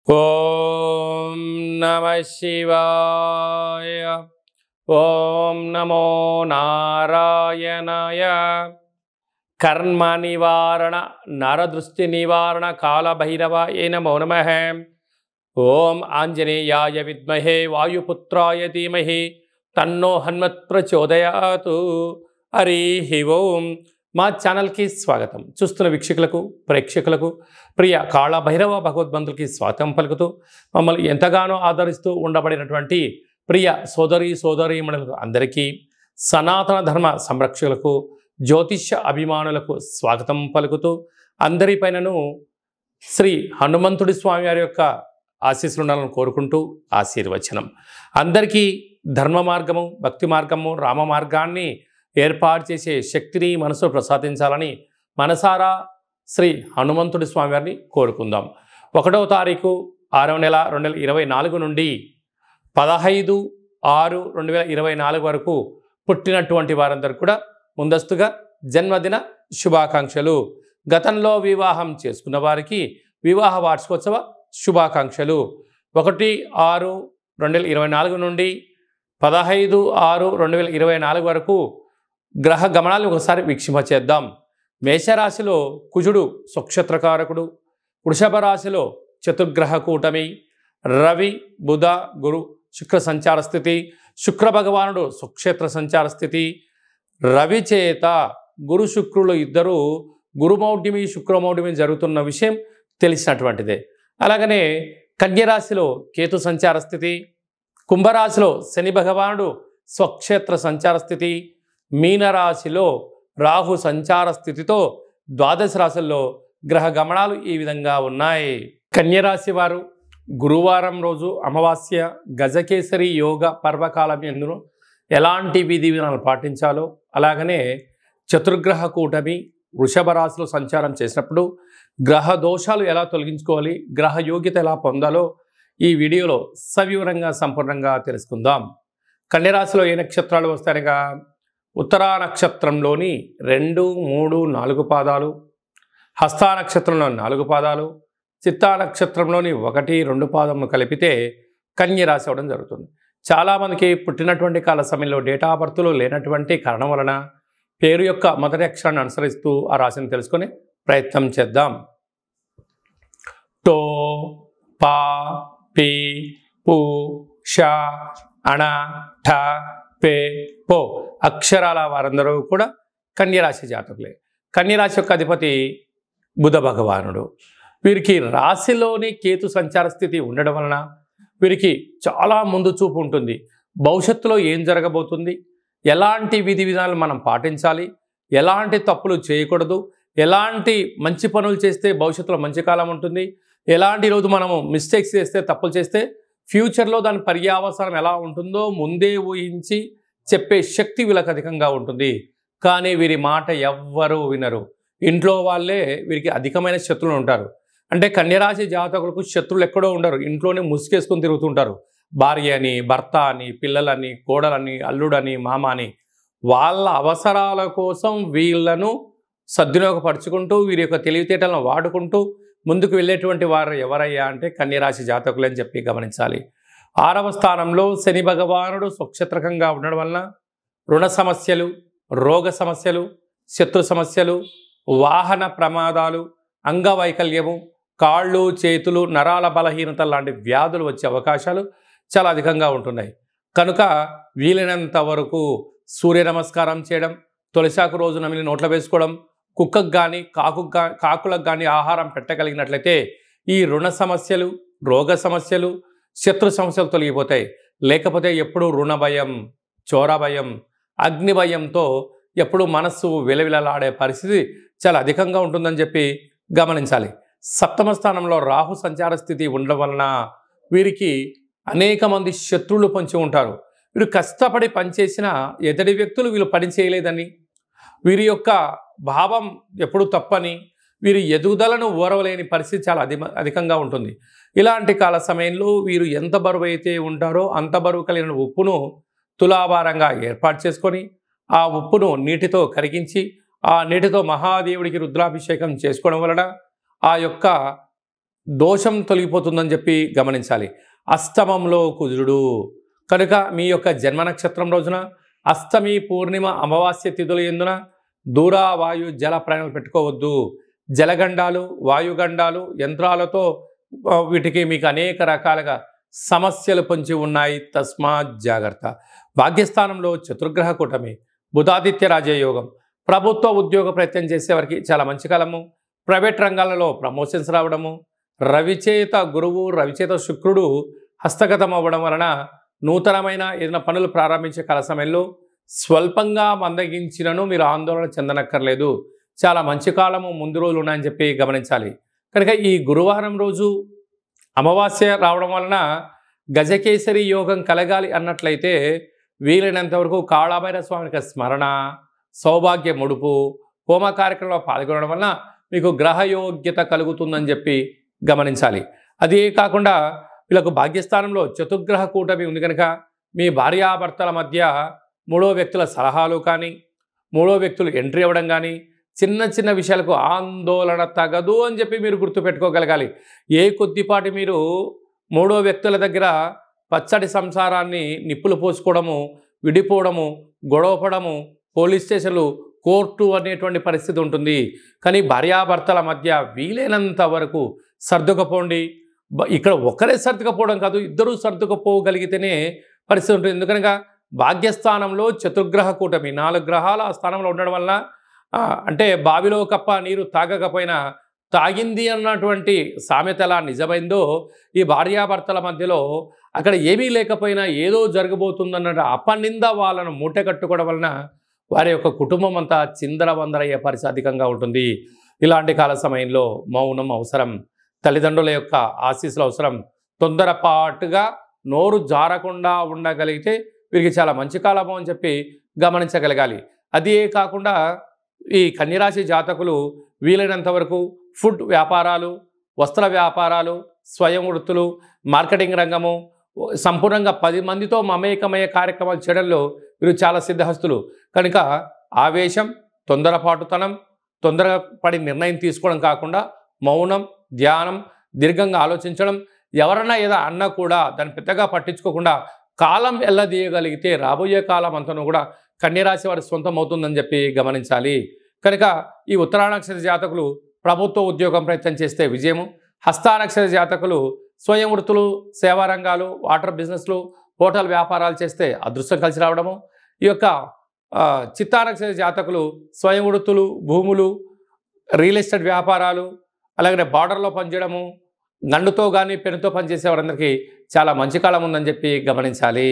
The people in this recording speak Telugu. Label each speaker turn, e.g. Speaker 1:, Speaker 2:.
Speaker 1: ఓం నమః శివాయ. ఓం నమో నారాయణాయ. కర్మ నివారణ నరదృష్టి నివారణ కాళభైరవాయ నమో నమః. ఓం ఆంజనేయాయ విద్మహే వాయుపుత్రాయ ధీమహి తన్నో హనుమత్ ప్రచోదయాతు. హరి ఓం. మా ఛానల్కి స్వాగతం. చూస్తున్న వీక్షకులకు ప్రేక్షకులకు ప్రియ కాళభైరవ భగవద్బంధులకి స్వాగతం పలుకుతూ మమ్మల్ని ఎంతగానో ఆదరిస్తూ ఉండబడినటువంటి ప్రియ సోదరీమణులకు అందరికీ, సనాతన ధర్మ సంరక్షకులకు, జ్యోతిష్య అభిమానులకు స్వాగతం పలుకుతూ అందరిపైనను శ్రీ హనుమంతుడి స్వామి వారి యొక్క ఆశీస్సులు ఉండాలని కోరుకుంటూ ఆశీర్వచనం. అందరికీ ధర్మ మార్గము, భక్తి మార్గము, రామ మార్గాన్ని ఏర్పాటు చేసే శక్తిని మనసు ప్రసాదించాలని మనసారా శ్రీ హనుమంతుడి స్వామి వారిని కోరుకుందాం. 1వ తారీఖు 6వ నెల 2024 నుండి 15/6/2024 వరకు పుట్టినటువంటి వారందరూ కూడా ముందస్తుగా జన్మదిన శుభాకాంక్షలు. గతంలో వివాహం చేసుకున్న వారికి వివాహ వార్షికోత్సవ శుభాకాంక్షలు. 1/6/2024 నుండి 15/6/2024 వరకు గ్రహ గమనాలను ఒకసారి వీక్షింపచేద్దాం. మేషరాశిలో కుజుడు స్వక్షేత్రకారకుడు, వృషభ రాశిలో చతుర్గ్రహ కూటమి, రవి బుధ గురు శుక్ర సంచార స్థితి, శుక్ర భగవానుడు స్వక్షేత్ర సంచార స్థితి, రవి చేత గురు శుక్రులు ఇద్దరు గురుమౌఢ్యమి శుక్రమౌఢ్యమి జరుగుతున్న విషయం తెలిసినటువంటిదే. అలాగనే కన్యరాశిలో కేతు సంచార స్థితి, కుంభరాశిలో శని భగవానుడు స్వక్షేత్ర సంచార స్థితి, మీనరాశిలో రాహు సంచార స్థితితో ద్వాదశ రాశుల్లో గ్రహ గమనాలు ఈ విధంగా ఉన్నాయి. కన్యరాశి వారు గురువారం రోజు అమావాస్య గజకేసరి యోగ పర్వకాలం ఎందును ఎలాంటి విధి విధానాలు పాటించాలో, అలాగనే చతుర్గ్రహ కూటమి వృషభ రాశిలో సంచారం చేసినప్పుడు గ్రహ దోషాలు ఎలా తొలగించుకోవాలి, గ్రహ యోగ్యత ఎలా పొందాలో ఈ వీడియోలో సవివరంగా సంపూర్ణంగా తెలుసుకుందాం. కన్యరాశిలో ఏ నక్షత్రాలు వస్తాయనగా ఉత్తరా నక్షత్రంలోని 2, 3, 4 పాదాలు, హస్తా నక్షత్రంలో 4 పాదాలు, చిత్తా నక్షత్రంలోని 1, 2 పాదములు కలిపితే కన్యరాశి అవ్వడం జరుగుతుంది. చాలామందికి పుట్టినటువంటి కాల సమయంలో డేటా ఆఫ్ బర్త్లో లేనటువంటి కారణం వలన పేరు యొక్క మొదటి అక్షరాన్ని అనుసరిస్తూ ఆ రాశిని తెలుసుకునే ప్రయత్నం చేద్దాం. టో పా పి పు ష అణ ఠ పే పో అక్షరాల వారందరూ కూడా కన్యరాశి జాతకులే. కన్యరాశి యొక్క అధిపతి బుధ భగవానుడు. వీరికి రాశిలోని కేతు సంచార స్థితి ఉండడం వలన వీరికి చాలా ముందు చూపు ఉంటుంది. భవిష్యత్తులో ఏం జరగబోతుంది, ఎలాంటి విధి విధానాలు మనం పాటించాలి, ఎలాంటి తప్పులు చేయకూడదు, ఎలాంటి మంచి పనులు చేస్తే భవిష్యత్తులో మంచి కాలం ఉంటుంది, ఎలాంటి రోజు మనము మిస్టేక్స్ చేస్తే, తప్పులు చేస్తే ఫ్యూచర్లో దాని పర్యావసరం ఎలా ఉంటుందో ముందే ఊహించి చెప్పే శక్తి వీళ్ళకి అధికంగా ఉంటుంది. కానీ వీరి మాట ఎవ్వరూ వినరు. ఇంట్లో వాళ్ళే వీరికి అధికమైన శత్రువులు ఉంటారు. అంటే కన్యరాశి జాతకులకు శత్రువులు ఎక్కడో ఉండరు, ఇంట్లోనే ముసుగేసుకొని తిరుగుతుంటారు. భార్య అని, భర్త అని, పిల్లలని, కోడలని, అల్లుడని, మామ అని వాళ్ళ అవసరాల కోసం వీళ్ళను సద్వినియోగపరుచుకుంటూ వీరి యొక్క తెలివితేటలను వాడుకుంటూ ముందుకు వెళ్ళేటువంటి వారు ఎవరయ్యా అంటే కన్యరాశి జాతకులు అని చెప్పి గమనించాలి. 6వ స్థానంలో శని భగవానుడు స్వక్షేత్రకంగా ఉండడం వలన రుణ సమస్యలు, రోగ సమస్యలు, శత్రు సమస్యలు, వాహన ప్రమాదాలు, అంగవైకల్యము, కాళ్ళు చేతులు నరాల బలహీనత లాంటి వ్యాధులు వచ్చే అవకాశాలు చాలా అధికంగా ఉంటున్నాయి. కనుక వీలైనంత వరకు సూర్య నమస్కారం చేయడం, తులసాకు రోజు నమిలి నోట్లో వేసుకోవడం, కుక్కకు కానీ కాకులకు కానీ ఆహారం పెట్టగలిగినట్లయితే ఈ రుణ సమస్యలు, రోగ సమస్యలు, శత్రు సమస్యలు తొలగిపోతాయి. లేకపోతే ఎప్పుడు రుణ భయం, చోర భయం, అగ్ని భయంతో ఎప్పుడు మనస్సు విలవిలలాడే పరిస్థితి చాలా అధికంగా ఉంటుందని చెప్పి గమనించాలి. 7వ స్థానంలో రాహు సంచార స్థితి ఉండడం వలన వీరికి అనేక మంది శత్రువులు పొంచి ఉంటారు. వీరు కష్టపడి పనిచేసిన ఎదుటి వ్యక్తులు వీళ్ళు పని చేయలేదని, వీరి యొక్క భావం ఎప్పుడు తప్పని, వీరి ఎదుగుదలను ఓరవలేని పరిస్థితి చాలా అధికంగా ఉంటుంది. ఇలాంటి కాల సమయంలో వీరు ఎంత బరువు అయితే ఉంటారో అంత బరువు కలిగిన ఉప్పును తులాభారంగా ఏర్పాటు చేసుకొని ఆ ఉప్పును నీటితో కరిగించి ఆ నీటితో మహాదేవుడికి రుద్రాభిషేకం చేసుకోవడం వలన ఆ యొక్క దోషం తొలగిపోతుందని చెప్పి గమనించాలి. అష్టమంలో కుజుడు కనుక మీ యొక్క జన్మ నక్షత్రం రోజున అష్టమి, పూర్ణిమ, అమావాస్య తిథుల యందున దూర వాయు జల ప్రయాణాలు పెట్టుకోవద్దు. జలగండాలు, వాయుగండాలు, యంత్రాలతో వీటికి మీకు అనేక రకాలుగా సమస్యలు పొంచి ఉన్నాయి. తస్మాత్ జాగ్రత్త. భాగ్యస్థానంలో చతుర్గ్రహ కూటమి, బుధాదిత్య రాజయోగం. ప్రభుత్వ ఉద్యోగ ప్రయత్నం చేసేవారికి చాలా మంచి కాలము. ప్రైవేట్ రంగాలలో ప్రమోషన్స్ రావడము, రవిచేత గురువు, రవిచేత శుక్రుడు హస్తగతం అవ్వడం వలన నూతనమైన ఏదైనా పనులు ప్రారంభించే కాల సమయంలో స్వల్పంగా మందగించినను మీరు ఆందోళన చెందనక్కర్లేదు. చాలా మంచి కాలము ముందు రోజులు ఉన్నాయని చెప్పి గమనించాలి. కనుక ఈ గురువారం రోజు అమావాస్య రావడం వలన గజకేసరి యోగం కలగాలి అన్నట్లయితే వీలైనంత వరకు కాళభైరవ స్వామికి స్మరణ, సౌభాగ్య ముడుపు, హోమ కార్యక్రమంలో పాల్గొనడం వలన మీకు గ్రహయోగ్యత కలుగుతుందని చెప్పి గమనించాలి. అదే కాకుండా వీళ్ళకు భాగ్యస్థానంలో చతుర్గ్రహ కూటమి ఉంది కనుక మీ భార్యాభర్తల మధ్య మూడో వ్యక్తుల సలహాలు కానీ, మూడో వ్యక్తులు ఎంట్రీ అవ్వడం కానీ, చిన్న చిన్న విషయాలకు ఆందోళన తగదు అని చెప్పి మీరు గుర్తుపెట్టుకోగలగాలి. ఏ కొద్దిపాటి మీరు మూడో వ్యక్తుల దగ్గర పచ్చడి సంసారాన్ని నిప్పులు పోసుకోవడము, విడిపోవడము, గొడవపడము, పోలీస్ స్టేషన్లు, కోర్టు అనేటువంటి పరిస్థితి ఉంటుంది. కానీ భార్యాభర్తల మధ్య వీలైనంత వరకు సర్దుకపోండి. ఇక్కడ ఒకరే సర్దుకపోవడం కాదు, ఇద్దరూ సర్దుకపోగలిగితేనే పరిస్థితి ఉంటుంది. ఎందుకనగా భాగ్యస్థానంలో చతుర్గ్రహ కూటమి, 4 గ్రహాలు ఆ స్థానంలో ఉండడం వల్ల అంటే బావిలో కప్ప నీరు తాగకపోయినా తాగింది అన్నటువంటి సామెత ఎలా నిజమైందో ఈ భార్యాభర్తల మధ్యలో అక్కడ ఏమీ లేకపోయినా ఏదో జరగబోతుందన్న అపనింద వాళ్ళను మూట కట్టుకోవడం వలన వారి యొక్క కుటుంబం అంతా చిందరవందరయ్యే పరిస్థితి అధికంగా ఉంటుంది. ఇలాంటి కాల సమయంలో మౌనం అవసరం, తల్లిదండ్రుల యొక్క ఆశీస్సులు అవసరం. తొందరపాటుగా నోరు జారకుండా ఉండగలిగితే వీరికి చాలా మంచి కాలము అని చెప్పి గమనించగలగాలి. అదే కాకుండా ఈ కన్యరాశి జాతకులు వీలైనంత వరకు ఫుడ్ వ్యాపారాలు, వస్త్ర వ్యాపారాలు, స్వయం వృత్తులు, మార్కెటింగ్ రంగము, సంపూర్ణంగా 10 మందితో మమేకమయ్యే కార్యక్రమాలు చేయడంలో వీరు చాలా సిద్ధహస్తులు. కనుక ఆవేశం, తొందరపాటుతనం, తొందరగా పడి నిర్ణయం తీసుకోవడం కాకుండా మౌనం, ధ్యానం, దీర్ఘంగా ఆలోచించడం, ఎవరన్నా ఏదో అన్నా కూడా దాన్ని పెద్దగా పట్టించుకోకుండా కాలం ఎల్లదీయగలిగితే రాబోయే కాలం అంతను కూడా కన్యరాశి వారి సొంతం అవుతుందని చెప్పి గమనించాలి. కనుక ఈ ఉత్తరానక్షత్ర జాతకులు ప్రభుత్వ ఉద్యోగం ప్రయత్నం చేస్తే విజయము, హస్తానక్షత్ర జాతకులు స్వయం వృత్తులు, సేవా రంగాలు, వాటర్ బిజినెస్లు, హోటల్ వ్యాపారాలు చేస్తే అదృష్టం కలిసి రావడము, ఈ యొక్క చిత్తానక్షత్ర జాతకులు స్వయం వృత్తులు, భూములు, రియల్ ఎస్టేట్ వ్యాపారాలు, అలాగే బార్డర్లో పనిచేయడము, గండుతో కానీ పెనుతో పనిచేసే వారందరికీ చాలా మంచి కాలం ఉందని చెప్పి గమనించాలి.